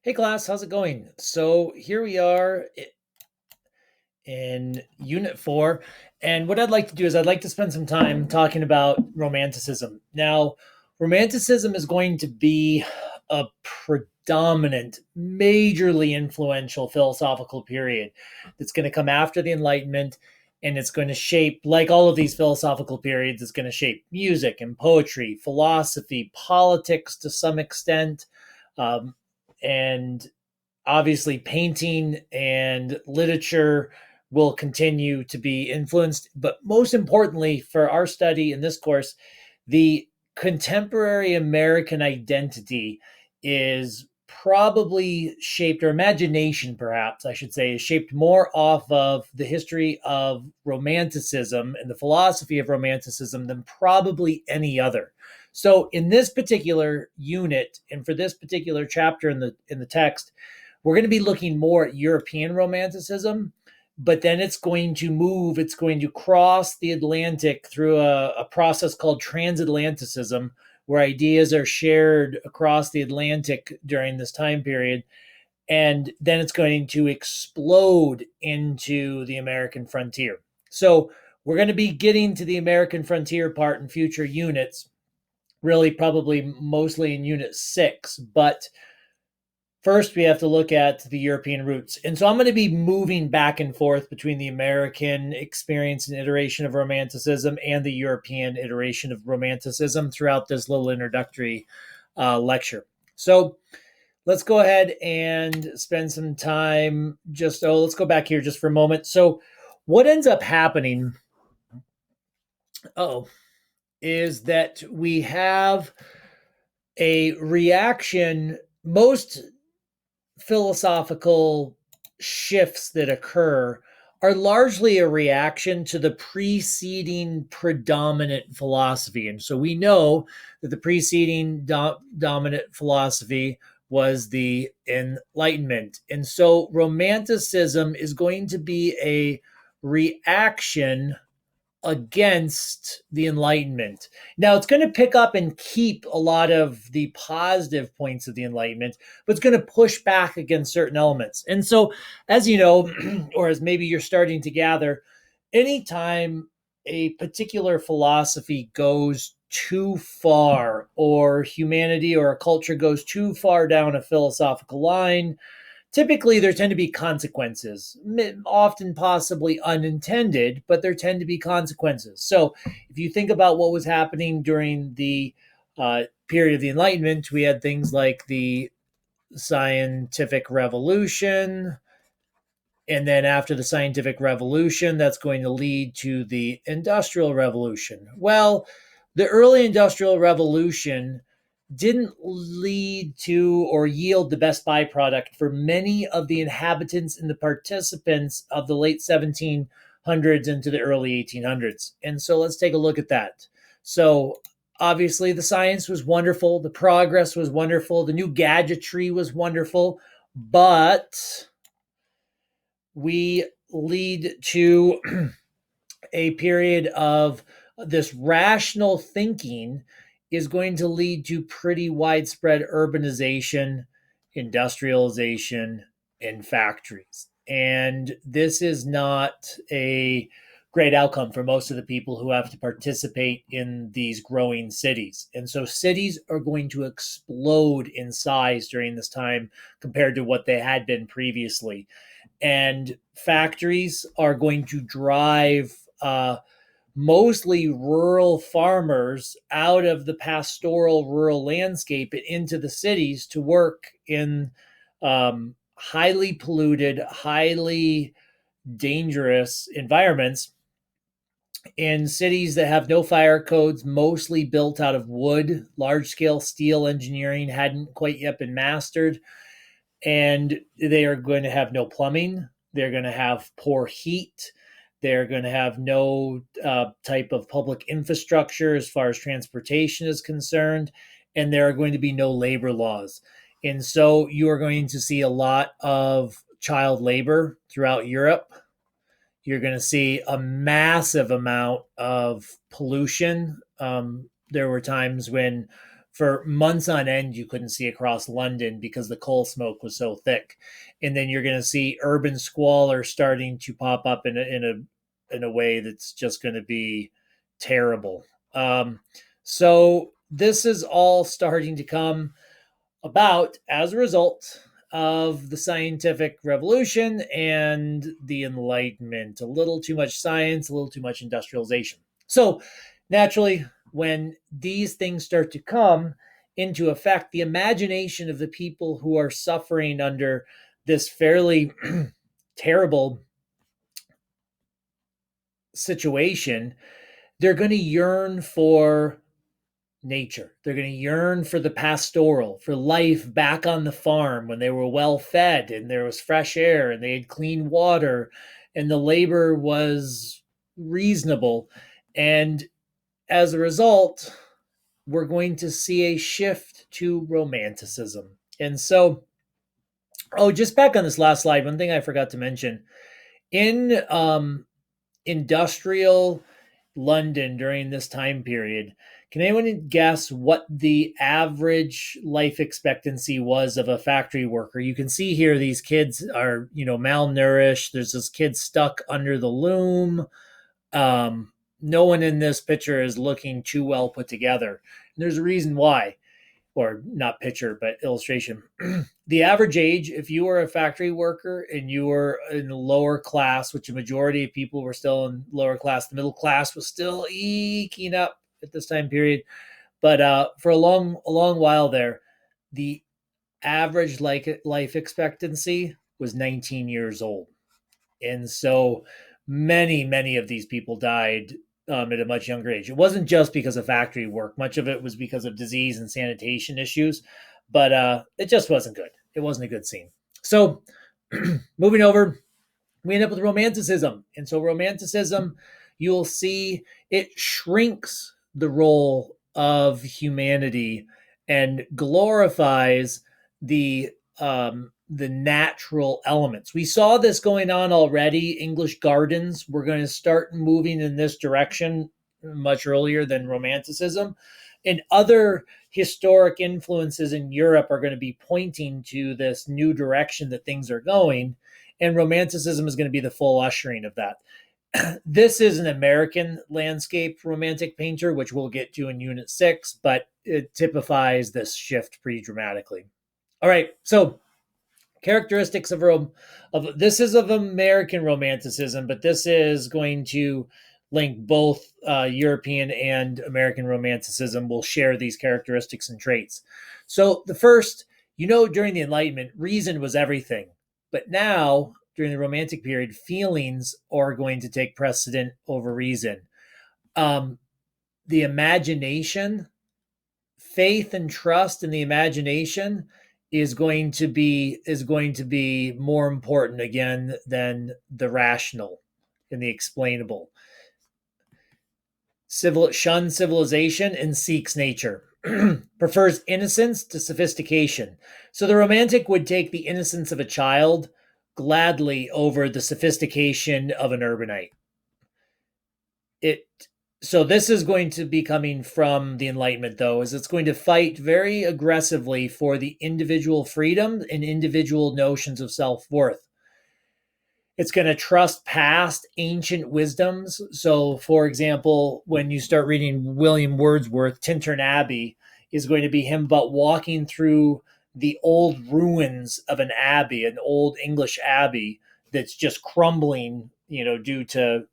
Hey class, how's it going? So here we are in Unit 4, and what I'd like to do is I'd like to spend some time talking about Romanticism. Now, Romanticism is going to be a predominant, majorly influential philosophical period that's going to come after the Enlightenment, and it's going to shape, like all of these philosophical periods, it's going to shape music and poetry, philosophy, politics to some extent. And obviously painting and literature will continue to be influenced, but most importantly for our study in this course, the contemporary American identity is probably shaped, or imagination perhaps I should say, is shaped more off of the history of Romanticism and the philosophy of Romanticism than probably any other. So in this particular unit and for this particular chapter in the text, we're going to be looking more at European Romanticism, but then it's going to cross the Atlantic through a process called transatlanticism, where ideas are shared across the Atlantic during this time period. And then it's going to explode into the American frontier. So we're going to be getting to the American frontier part in future units, really probably mostly in Unit 6. But first, we have to look at the European roots. And so I'm going to be moving back and forth between the American experience and iteration of Romanticism and the European iteration of Romanticism throughout this little introductory lecture. So let's go ahead and spend some time let's go back here just for a moment. So, what ends up happening, is that we have a reaction. Most philosophical shifts that occur are largely a reaction to the preceding predominant philosophy. And so we know that the preceding dominant philosophy was the Enlightenment. And so Romanticism is going to be a reaction against the Enlightenment. Now, it's going to pick up and keep a lot of the positive points of the Enlightenment, but it's going to push back against certain elements. And so, as you know, or as maybe you're starting to gather, anytime a particular philosophy goes too far, or humanity or a culture goes too far down a philosophical line, typically there tend to be consequences, often possibly unintended, but there tend to be consequences. So if you think about what was happening during the period of the Enlightenment, we had things like the scientific revolution. And then after the scientific revolution, that's going to lead to the industrial revolution. Well, the early industrial revolution didn't lead to or yield the best byproduct for many of the inhabitants and the participants of the late 1700s into the early 1800s. And so let's take a look at that. So obviously the science was wonderful, the progress was wonderful, the new gadgetry was wonderful, but we lead to a period of this rational thinking is going to lead to pretty widespread urbanization, industrialization, and factories. And this is not a great outcome for most of the people who have to participate in these growing cities. And so cities are going to explode in size during this time compared to what they had been previously. And factories are going to drive mostly rural farmers out of the pastoral rural landscape and into the cities to work in highly polluted, highly dangerous environments in cities that have no fire codes, mostly built out of wood. Large scale steel engineering hadn't quite yet been mastered. And they are going to have no plumbing. They're going to have poor heat. They're going to have no type of public infrastructure as far as transportation is concerned. And there are going to be no labor laws. And so you are going to see a lot of child labor throughout Europe. You're going to see a massive amount of pollution. There were times when For months on end, you couldn't see across London because the coal smoke was so thick. And then you're going to see urban squalor starting to pop up in a way that's just going to be terrible. So this is all starting to come about as a result of the scientific revolution and the Enlightenment. A little too much science, a little too much industrialization. So, naturally, when these things start to come into effect, the imagination of the people who are suffering under this fairly terrible situation, they're going to yearn for nature. They're going to yearn for the pastoral, for life back on the farm when they were well fed and there was fresh air and they had clean water and the labor was reasonable. And as a result, we're going to see a shift to Romanticism. And so, just back on this last slide, one thing I forgot to mention in industrial London during this time period, can anyone guess what the average life expectancy was of a factory worker? You can see here these kids are, malnourished. There's this kid stuck under the loom. No one in this picture is looking too well put together. And there's a reason why, or not picture, but illustration. The average age, if you were a factory worker and you were in the lower class, which a majority of people were still in lower class, the middle class was still eking up at this time period. But for a long while there, the average life expectancy was 19 years old. And so many of these people died at a much younger age. It wasn't just because of factory work. Much of it was because of disease and sanitation issues, but it just wasn't good. It wasn't a good scene. So moving over, we end up with Romanticism. And so Romanticism, you'll see it shrinks the role of humanity and glorifies the natural elements. We saw this going on already. English gardens were going to start moving in this direction much earlier than Romanticism. And other historic influences in Europe are going to be pointing to this new direction that things are going. And Romanticism is going to be the full ushering of that. This is an American landscape romantic painter, which we'll get to in Unit 6, but it typifies this shift pretty dramatically. All right, so characteristics of this is of American Romanticism, but this is going to link both European and American Romanticism. Will share these characteristics and traits. So the first, during the Enlightenment, reason was everything, but now during the Romantic period, feelings are going to take precedent over reason. The imagination, faith and trust in the imagination is going to be more important again than the rational and the explainable. Shuns civilization and seeks nature. Prefers innocence to sophistication. So the Romantic would take the innocence of a child gladly over the sophistication of an urbanite. So this is going to be coming from the Enlightenment, though, is it's going to fight very aggressively for the individual freedom and individual notions of self-worth. It's going to trust past ancient wisdoms. So, for example, when you start reading William Wordsworth, Tintern Abbey is going to be him about walking through the old ruins of an abbey, an old English abbey that's just crumbling, due to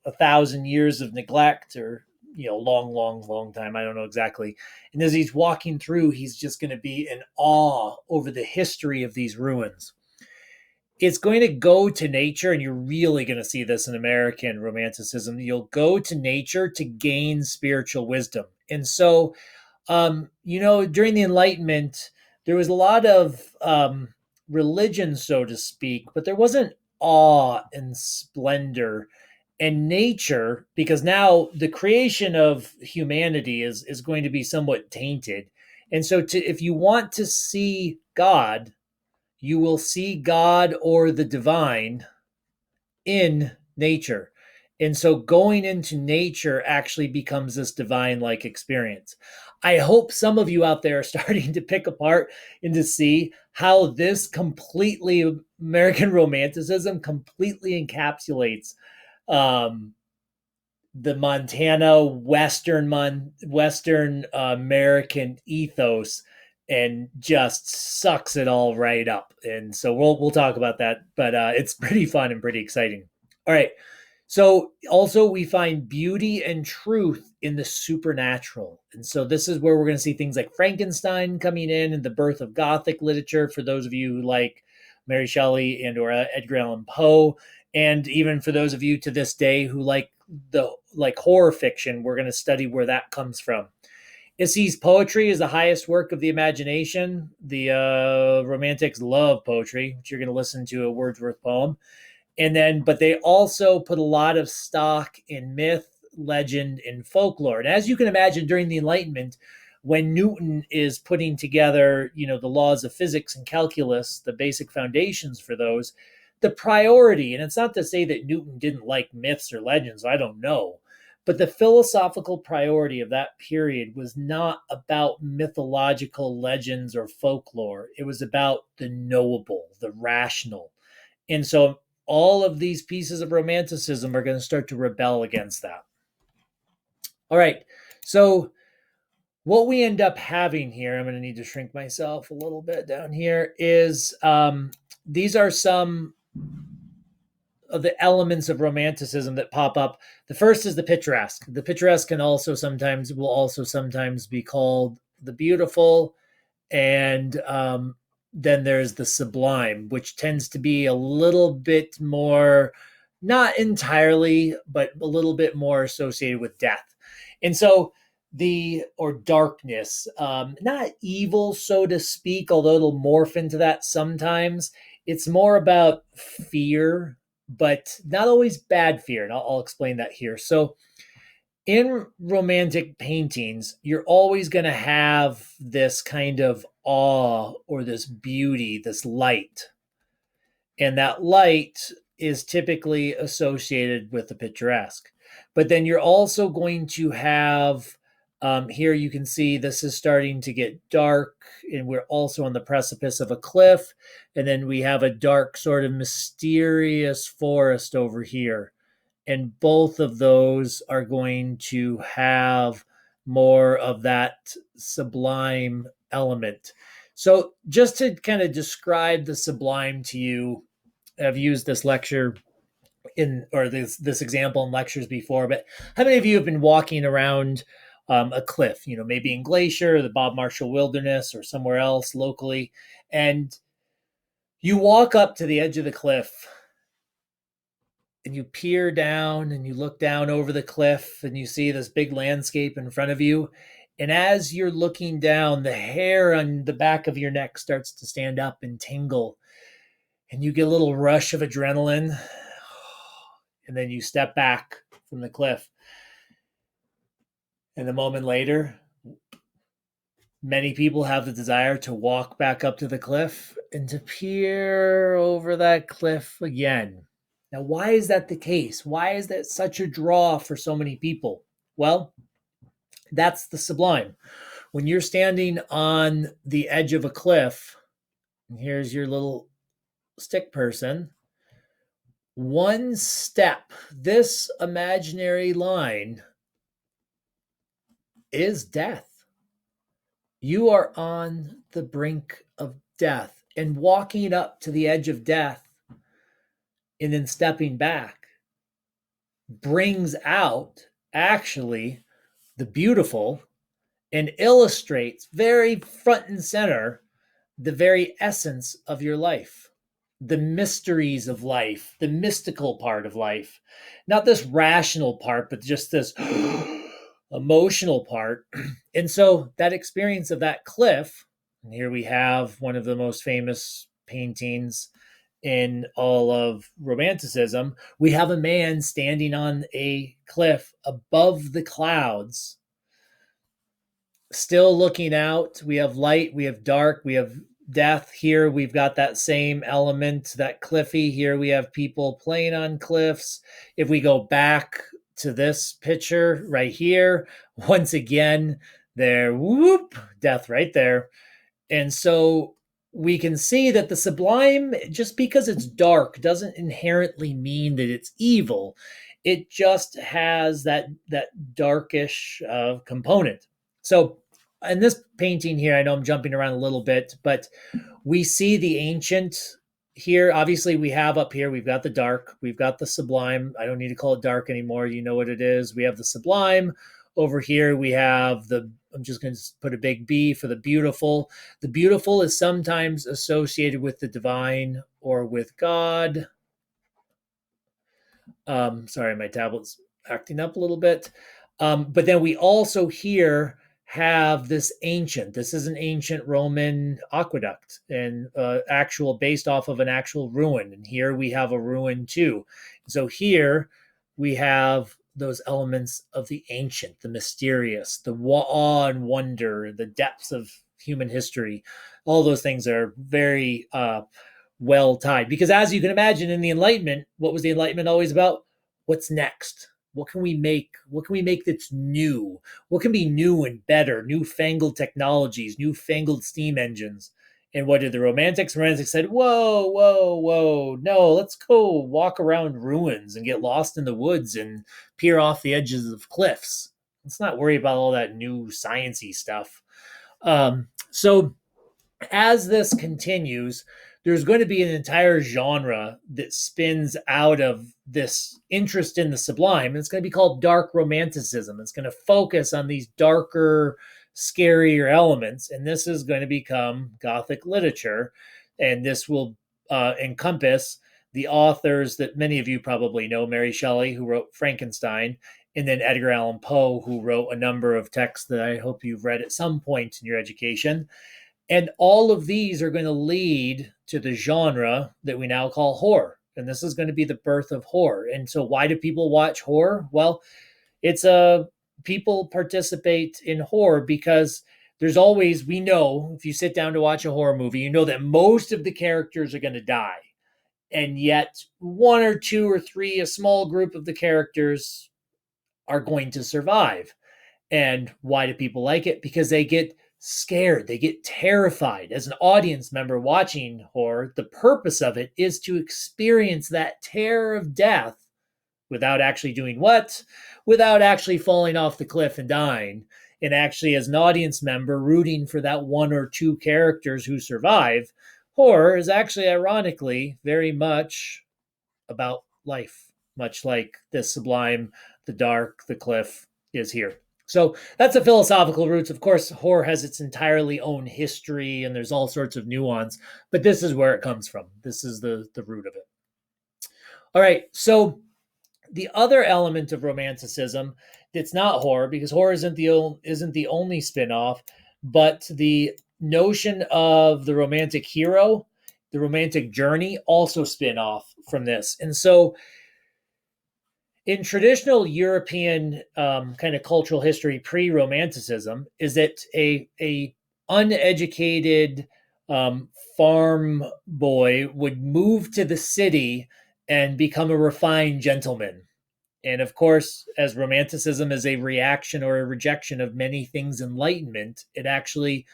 1,000 years of neglect, or long time, I don't know exactly. And as he's walking through, he's just going to be in awe over the history of these ruins. It's going to go to nature, and you're really going to see this in American Romanticism. You'll go to nature to gain spiritual wisdom. And so during the Enlightenment, there was a lot of religion, so to speak, but there wasn't awe and splendor and nature, because now the creation of humanity is going to be somewhat tainted. And so if you want to see God, you will see God or the divine in nature. And so going into nature actually becomes this divine-like experience. I hope some of you out there are starting to pick apart and to see how this completely American Romanticism completely encapsulates um, the Montana Western American ethos and just sucks it all right up. And so we'll talk about that, but it's pretty fun and pretty exciting. All right. So also we find beauty and truth in the supernatural. And so this is where we're going to see things like Frankenstein coming in and the birth of Gothic literature for those of you who like Mary Shelley and or Edgar Allan Poe, and even for those of you to this day who like horror fiction, we're going to study where that comes from. It sees poetry as the highest work of the imagination. The Romantics love poetry, which you're going to listen to a Wordsworth poem. And then, but they also put a lot of stock in myth, legend, and folklore. And as you can imagine, during the Enlightenment, when Newton is putting together, the laws of physics and calculus, the basic foundations for those, the priority, and it's not to say that Newton didn't like myths or legends, I don't know, but the philosophical priority of that period was not about mythological legends or folklore. It was about the knowable, the rational. And so all of these pieces of Romanticism are going to start to rebel against that. All right. So what we end up having here, I'm going to need to shrink myself a little bit down here, is these are some of the elements of Romanticism that pop up. The first is the picturesque. The picturesque will also sometimes be called the beautiful, and then there's the sublime, which tends to be a little bit more, not entirely, but a little bit more associated with death. And so or darkness, not evil, so to speak, although it'll morph into that sometimes. It's more about fear, but not always bad fear. And I'll explain that here. So in romantic paintings, you're always going to have this kind of awe or this beauty, this light. And that light is typically associated with the picturesque. But then you're also going to have, here you can see this is starting to get dark, and we're also on the precipice of a cliff. And then we have a dark, sort of mysterious forest over here. And both of those are going to have more of that sublime element. So just to kind of describe the sublime to you, I've used this lecture or this example in lectures before, but how many of you have been walking around a cliff, maybe in Glacier or the Bob Marshall Wilderness or somewhere else locally, and you walk up to the edge of the cliff and you peer down and you look down over the cliff and you see this big landscape in front of you. And as you're looking down, the hair on the back of your neck starts to stand up and tingle. And you get a little rush of adrenaline. And then you step back from the cliff. And a moment later, many people have the desire to walk back up to the cliff and to peer over that cliff again. Now, why is that the case? Why is that such a draw for so many people? Well, that's the sublime. When you're standing on the edge of a cliff, and here's your little stick person, one step, this imaginary line is death. You are on the brink of death, and walking up to the edge of death and then stepping back brings out actually the beautiful and illustrates very front and center the very essence of your life, the mysteries of life, the mystical part of life, not this rational part, but just this emotional part. And so that experience of that cliff, and here we have one of the most famous paintings in all of Romanticism. We have a man standing on a cliff above the clouds, still looking out. We have light, we have dark, we have death. Here we've got that same element, that cliffy. Here we have people playing on cliffs. If we go back to this picture right here, once again, There, whoop, death right there. And so we can see that the sublime, just because it's dark, doesn't inherently mean that it's evil. It just has that darkish component. So in this painting here, I know I'm jumping around a little bit, but we see the ancient here. Obviously, we have up here, we've got the dark, we've got the sublime. I don't need to call it dark anymore. You know what it is. We have the sublime. Over here, we have I'm just going to put a big B for the beautiful. The beautiful is sometimes associated with the divine or with God. Sorry, my tablet's acting up a little bit. But then we also here have this ancient. This is an ancient Roman aqueduct and actual based off of an actual ruin. And here we have a ruin too. So here we have those elements of the ancient, the mysterious, the awe and wonder, the depths of human history. All those things are very well tied. Because as you can imagine, in the Enlightenment, what was the Enlightenment always about? What's next? What can we make? What can we make that's new? What can be new and better? Newfangled technologies, newfangled steam engines. And what did the Romantics? Romantics said, whoa, whoa, whoa, no, let's go walk around ruins and get lost in the woods and peer off the edges of cliffs. Let's not worry about all that new sciencey stuff. So as this continues, there's going to be an entire genre that spins out of this interest in the sublime. It's going to be called dark romanticism. It's going to focus on these darker, scarier elements. And this is going to become Gothic literature. And this will encompass the authors that many of you probably know: Mary Shelley, who wrote Frankenstein, and then Edgar Allan Poe, who wrote a number of texts that I hope you've read at some point in your education. And all of these are going to lead to the genre that we now call horror. And this is going to be the birth of horror. And so why do people watch horror? Well, it's a people participate in horror because there's always, we know, if you sit down to watch a horror movie, you know that most of the characters are going to die. And yet one or two or three, a small group of the characters are going to survive. And why do people like it? Because they get scared, they get terrified. As an audience member watching horror, the purpose of it is to experience that terror of death without actually doing what? Without actually falling off the cliff and dying. And actually, as an audience member, rooting for that one or two characters who survive. Horror is actually, ironically, very much about life, much like the sublime, the dark, the cliff is here. So that's the philosophical roots. Of course, horror has its entirely own history and there's all sorts of nuance, but this is where it comes from. This is the root of it. All right. So the other element of romanticism that's not horror, because horror isn't the only spin-off, but the notion of the romantic hero, the romantic journey also spin off from this. And so in traditional European kind of cultural history, pre-Romanticism, is that a uneducated farm boy would move to the city and become a refined gentleman. And of course, as Romanticism is a reaction or a rejection of many things Enlightenment, it actually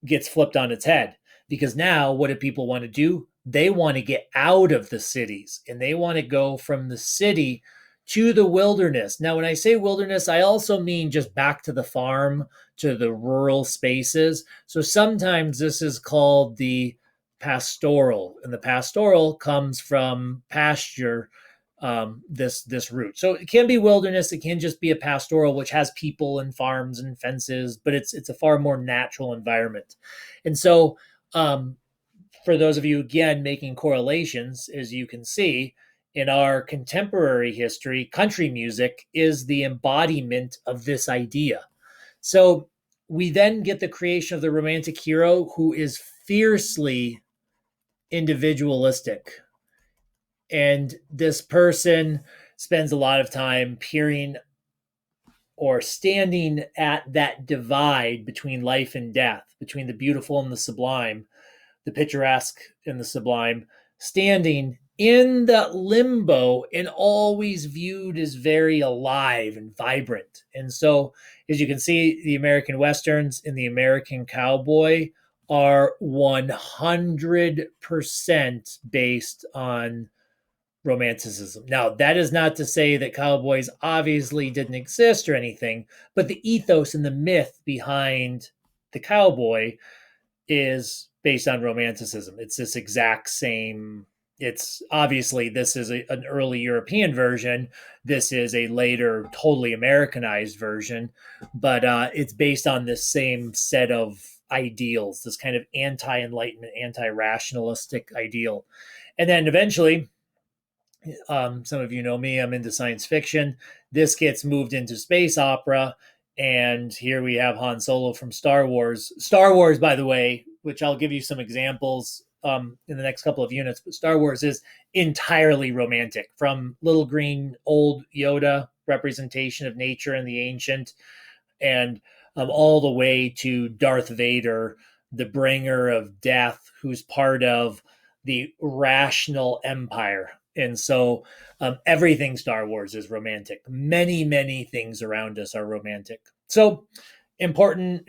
gets flipped on its head. Because now, what do people want to do? They want to get out of the cities and they want to go from the city to the wilderness. Now, when I say wilderness, I also mean just back to the farm, to the rural spaces. So sometimes this is called the pastoral, and the pastoral comes from pasture. This root. So it can be wilderness. It can just be a pastoral, which has people and farms and fences, but it's a far more natural environment. And so, for those of you again making correlations, as you can see, in our contemporary history, country music is the embodiment of this idea. So we then get the creation of the romantic hero who is fiercely individualistic. And this person spends a lot of time peering or standing at that divide between life and death, between the beautiful and the sublime, the picturesque and the sublime, standing in that limbo and always viewed as very alive and vibrant. And so, as you can see, the American Westerns and the American Cowboy are 100% based on Romanticism. Now, that is not to say that cowboys obviously didn't exist or anything, but the ethos and the myth behind the cowboy is based on Romanticism. It's this exact same. It's obviously this is an early European version. This is a later, totally Americanized version, but it's based on this same set of ideals, this kind of anti Enlightenment, anti rationalistic ideal. And then eventually, some of you know me, I'm into science fiction. This gets moved into space opera. And here we have Han Solo from Star Wars. Star Wars, by the way, which I'll give you some examples in the next couple of units, but Star Wars is entirely romantic, from little green old Yoda representation of nature and the ancient, and all the way to Darth Vader, the bringer of death, who's part of the rational empire. And so everything Star Wars is romantic. Many, many things around us are romantic. So important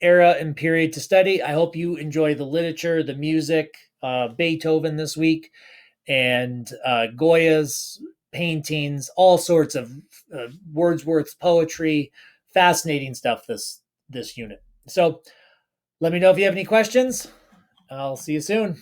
era and period to study. I hope you enjoy the literature, the music, Beethoven this week, and Goya's paintings, all sorts of Wordsworth's poetry. Fascinating stuff this unit. So let me know if you have any questions. I'll see you soon.